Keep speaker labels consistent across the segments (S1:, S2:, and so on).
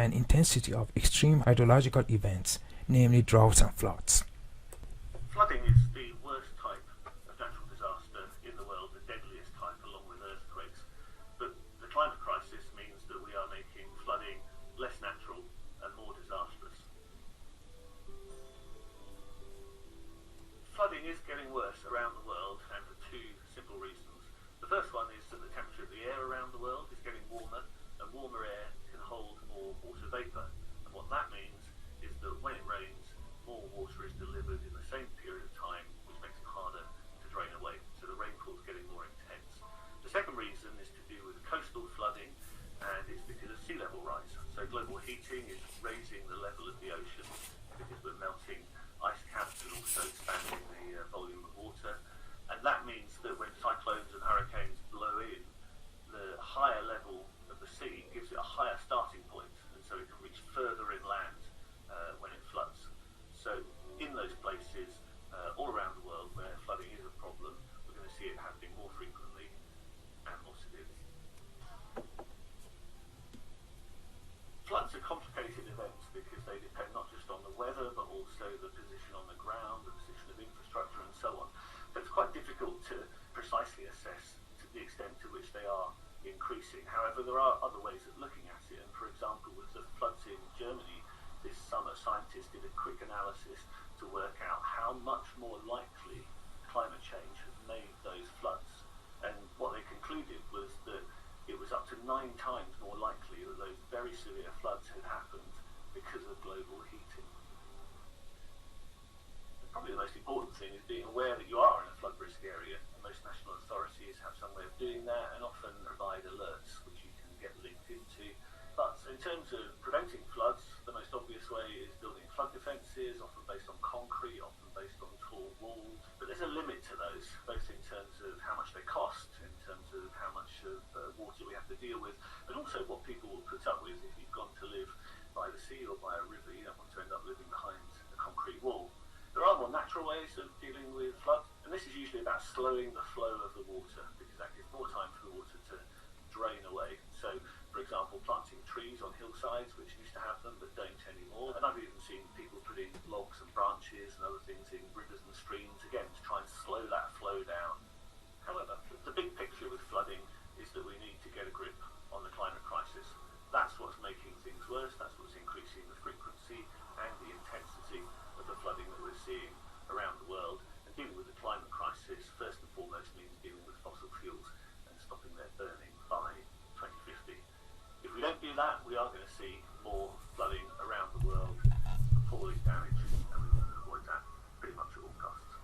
S1: and intensity of extreme hydrological events, namely droughts and floods.
S2: Flooding is the worst type of natural disaster in the world, the deadliest type along with earthquakes. But the climate crisis means that we are making flooding less natural and more disastrous. Flooding is getting worse around the world, and for two simple reasons. The first one is that the temperature of the air around the world is getting warmer, and warmer air can hold more water vapour. And what that means is that when it rains, more water is delivered in the same period of time, which makes it harder to drain away. So the rainfall is getting more intense. The second reason is to do with coastal flooding, and it's because of sea level rise. So global heating is raising the level of the ocean because we're melting ice caps and also expanding the volume of water. And that means that when cyclones and hurricanes blow in, the higher level of the sea gives it a higher starting point, and so it can reach further inland when it floods. So in those places all around the world where flooding is a problem, we're going to see it happening more frequently and more severely. Floods are complicated events because they depend not just on the weather but also the position on the ground, the position of infrastructure and so on. So it's quite difficult to precisely assess to the extent to which they are increasing. However, there are other ways of looking at it, and for example with the floods in Germany this summer, scientists did a quick analysis to work out how much more likely climate change has made those floods. And what they concluded was that it was up to 9 times more likely that those very severe floods had happened because of global heating. And probably the most important thing is being aware that you are in a flood risk area. And most national authorities have some way of doing that and often provide alerts which you can get linked into. But in terms of preventing floods, the most obvious way is building flood defences, often based on concrete, often based on tall walls. But there's a limit to those, both in terms of how much they cost, in terms of how much water we have to deal with, but also what people will put up with if you've gone to live by the sea or by a river. You don't want to end up living behind a concrete wall. There are more natural ways of dealing with floods, and this is usually about slowing the flow of the water, because that gives more time for the water to drain away. So, for example, planting trees on hillsides, which used to have them but don't anymore. And I've even seen people putting logs and branches and other things in rivers and streams, again, to try and slow that flow down. However, the big picture with flooding is that we need to get a grip on the climate crisis. That's what's making things worse, that's what's increasing the frequency and the intensity of the flooding that we're seeing around the world. And dealing with the climate crisis, first and foremost, means dealing with fossil fuels and stopping their burning by 2050. If we don't do that, we are going to see more flooding around the world, appalling damage, and we want to avoid that pretty much at all costs.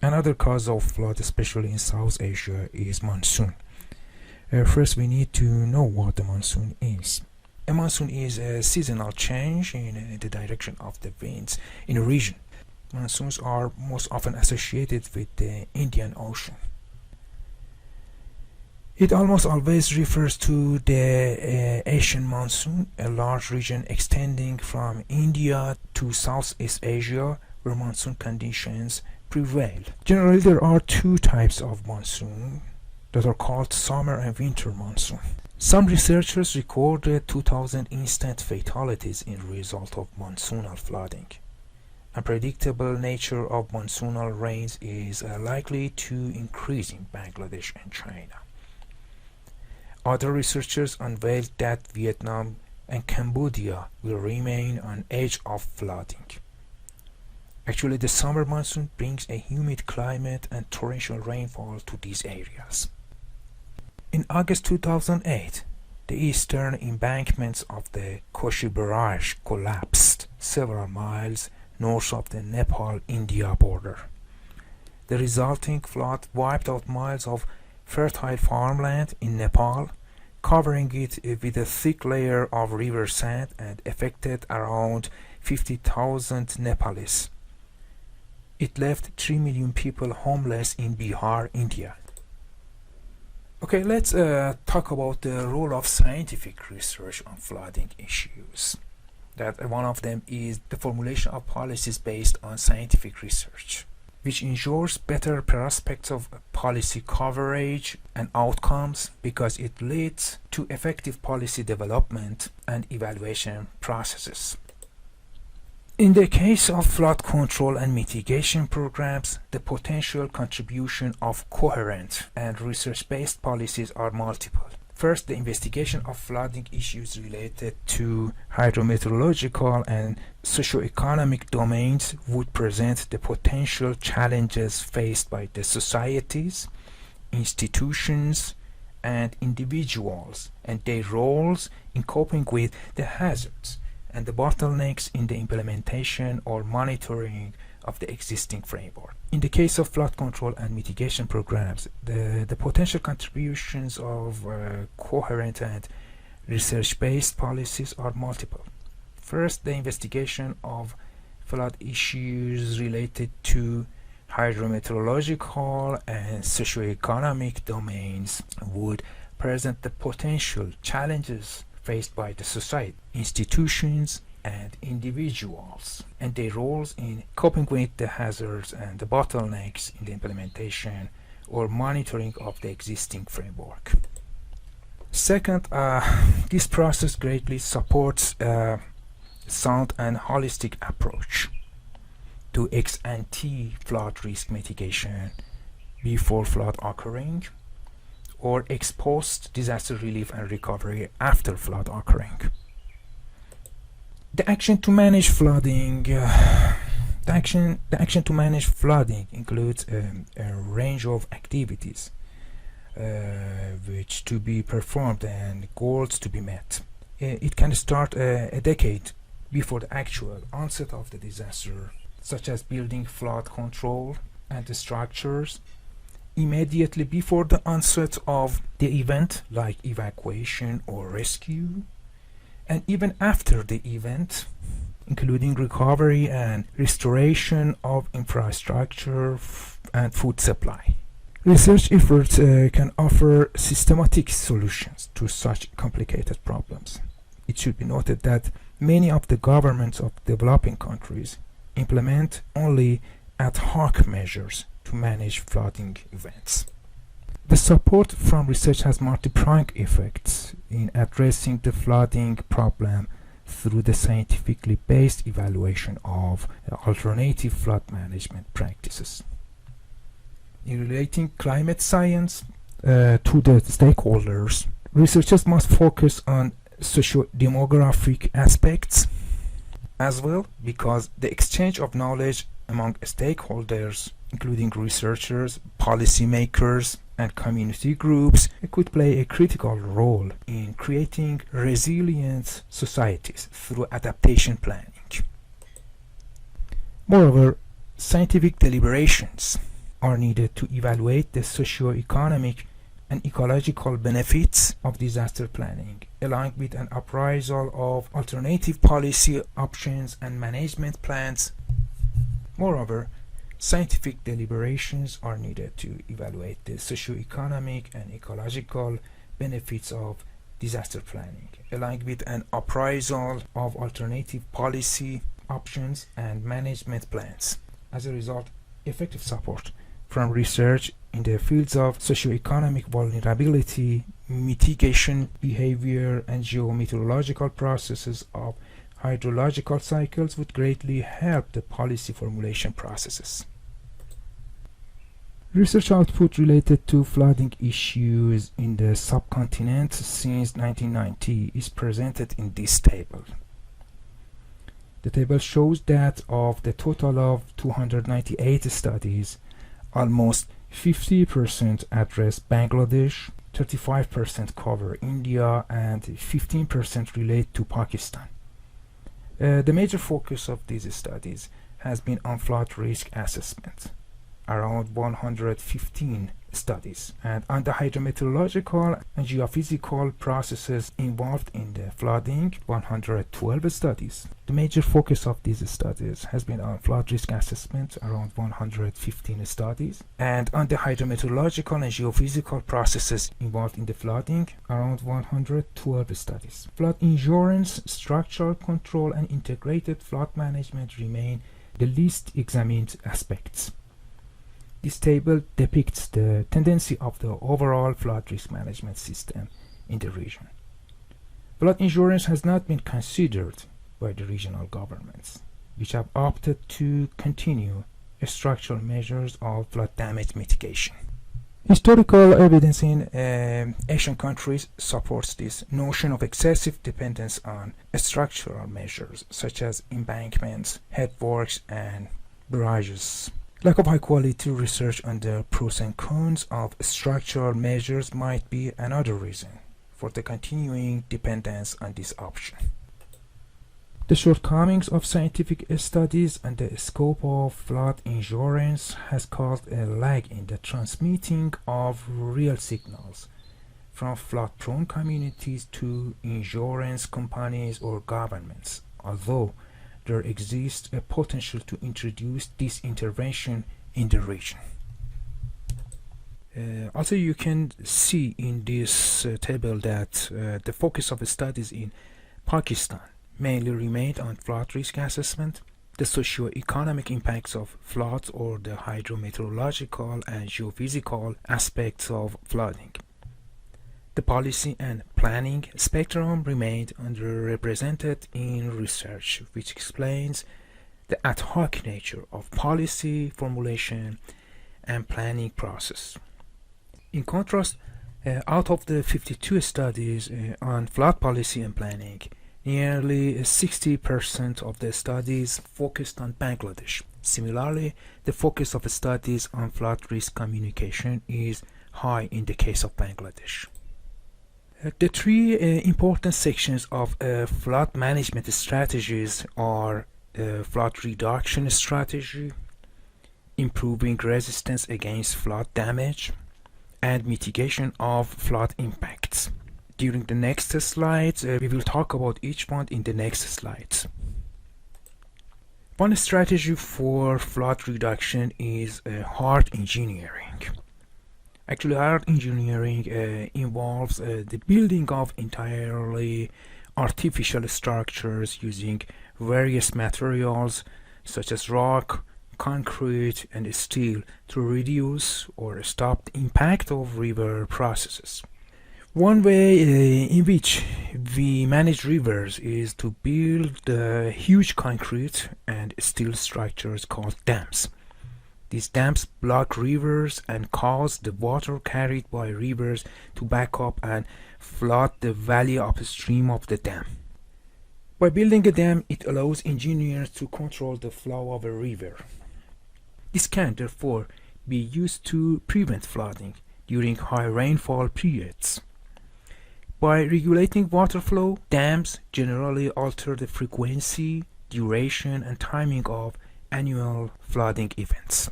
S1: Another cause of flood, especially in South Asia, is monsoon. First, we need to know what the monsoon is. A monsoon is a seasonal change in the direction of the winds in a region. Monsoons are most often associated with the Indian Ocean. It almost always refers to the Asian monsoon, a large region extending from India to Southeast Asia, where monsoon conditions prevail. Generally, there are 2 types of monsoon that are called summer and winter monsoon. Some researchers recorded 2,000 instant fatalities in result of monsoonal flooding. Unpredictable nature of monsoonal rains is likely to increase in Bangladesh and China. Other researchers unveiled that Vietnam and Cambodia will remain on edge of flooding. Actually, the summer monsoon brings a humid climate and torrential rainfall to these areas. In August 2008, the eastern embankments of the Koshi Barrage collapsed several miles north of the Nepal-India border. The resulting flood wiped out miles of fertile farmland in Nepal, covering it with a thick layer of river sand, and affected around 50,000 Nepalese. It left 3 million people homeless in Bihar, India. Okay, let's talk about the role of scientific research on flooding issues. that one of them is the formulation of policies based on scientific research, which ensures better prospects of policy coverage and outcomes because it leads to effective policy development and evaluation processes. In the case of flood control and mitigation programs, the potential contribution of coherent and research-based policies are multiple. First, the investigation of flooding issues related to hydrometeorological and socioeconomic domains would present the potential challenges faced by the societies, institutions, and individuals, and their roles in coping with the hazards and the bottlenecks in the implementation or monitoring of the existing framework. In the case of flood control and mitigation programs, the potential contributions of coherent and research-based policies are multiple. First, the investigation of flood issues related to hydrometeorological and socioeconomic domains would present the potential challenges faced by the society, institutions, and individuals, and their roles in coping with the hazards and the bottlenecks in the implementation or monitoring of the existing framework. Second, this process greatly supports a sound and holistic approach to ex-ante flood risk mitigation before flood occurring, or ex-post disaster relief and recovery after flood occurring. The action to manage flooding includes a range of activities which to be performed and goals to be met. It can start a decade before the actual onset of the disaster, such as building flood control and the structures, immediately before the onset of the event, like evacuation or rescue, and even after the event, including recovery and restoration of infrastructure and food supply. Research efforts can offer systematic solutions to such complicated problems. It should be noted that many of the governments of developing countries implement only ad hoc measures to manage flooding events. The support from research has multi-pronged effects in addressing the flooding problem through the scientifically based evaluation of alternative flood management practices. In relating climate science to the stakeholders, researchers must focus on socio-demographic aspects as well, because the exchange of knowledge among stakeholders, including researchers, policymakers, and community groups, could play a critical role in creating resilient societies through adaptation planning. Moreover, scientific deliberations are needed to evaluate the socio-economic and ecological benefits of disaster planning, along with an appraisal of alternative policy options and management plans. Moreover, scientific deliberations are needed to evaluate the socio-economic and ecological benefits of disaster planning, along with an appraisal of alternative policy options and management plans. As a result, effective support from research in the fields of socio-economic vulnerability, mitigation behavior, and geometeorological processes of hydrological cycles would greatly help the policy formulation processes. Research output related to flooding issues in the subcontinent since 1990 is presented in this table. The table shows that of the total of 298 studies, almost 50% address Bangladesh, 35% cover India, and 15% relate to Pakistan. The major focus of these studies has been on flood risk assessment. Around 115 studies, and on the hydrometeorological and geophysical processes involved in the flooding, 112 studies. The major focus of these studies has been on flood risk assessment, around 115 studies, and on the hydrometeorological and geophysical processes involved in the flooding, around 112 studies. Flood insurance, structural control, and integrated flood management remain the least examined aspects. This table depicts the tendency of the overall flood risk management system in the region. Flood insurance has not been considered by the regional governments, which have opted to continue structural measures of flood damage mitigation. Historical evidence in Asian countries supports this notion of excessive dependence on structural measures such as embankments, headworks, and barrages. Lack of high-quality research on the pros and cons of structural measures might be another reason for the continuing dependence on this option. The shortcomings of scientific studies and the scope of flood insurance has caused a lag in the transmitting of real signals from flood-prone communities to insurance companies or governments, although there exists a potential to introduce this intervention in the region. Also, you can see in this table that the focus of the studies in Pakistan mainly remained on flood risk assessment, the socio-economic impacts of floods, or the hydrometeorological and geophysical aspects of flooding. The policy and planning spectrum remained underrepresented in research, which explains the ad hoc nature of policy formulation and planning process. In contrast, out of the 52 studies on flood policy and planning, nearly 60% of the studies focused on Bangladesh. Similarly, the focus of studies on flood risk communication is high in the case of Bangladesh. The three important sections of flood management strategies are flood reduction strategy, improving resistance against flood damage, and mitigation of flood impacts. During the next slides, we will talk about each one in the next slides. One strategy for flood reduction is hard engineering. Actually, hard engineering involves the building of entirely artificial structures using various materials such as rock, concrete, and steel to reduce or stop the impact of river processes. One way in which we manage rivers is to build huge concrete and steel structures called dams. These dams block rivers and cause the water carried by rivers to back up and flood the valley upstream of the dam. By building a dam, it allows engineers to control the flow of a river. This can, therefore, be used to prevent flooding during high rainfall periods. By regulating water flow, dams generally alter the frequency, duration, and timing of annual flooding events.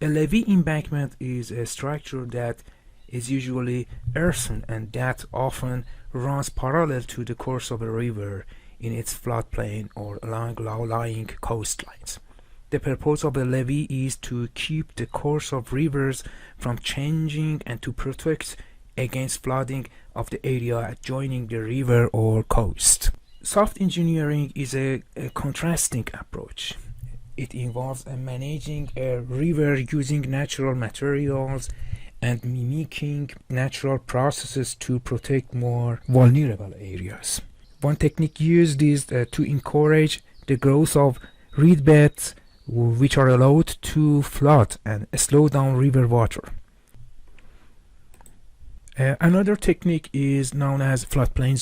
S1: A levee embankment is a structure that is usually earthen and that often runs parallel to the course of a river in its floodplain or along low-lying coastlines. The purpose of a levee is to keep the course of rivers from changing and to protect against flooding of the area adjoining the river or coast. Soft engineering is a contrasting approach. It involves managing a river using natural materials and mimicking natural processes to protect more vulnerable areas. One technique used is to encourage the growth of reed beds, which are allowed to flood and slow down river water. Another technique is known as floodplain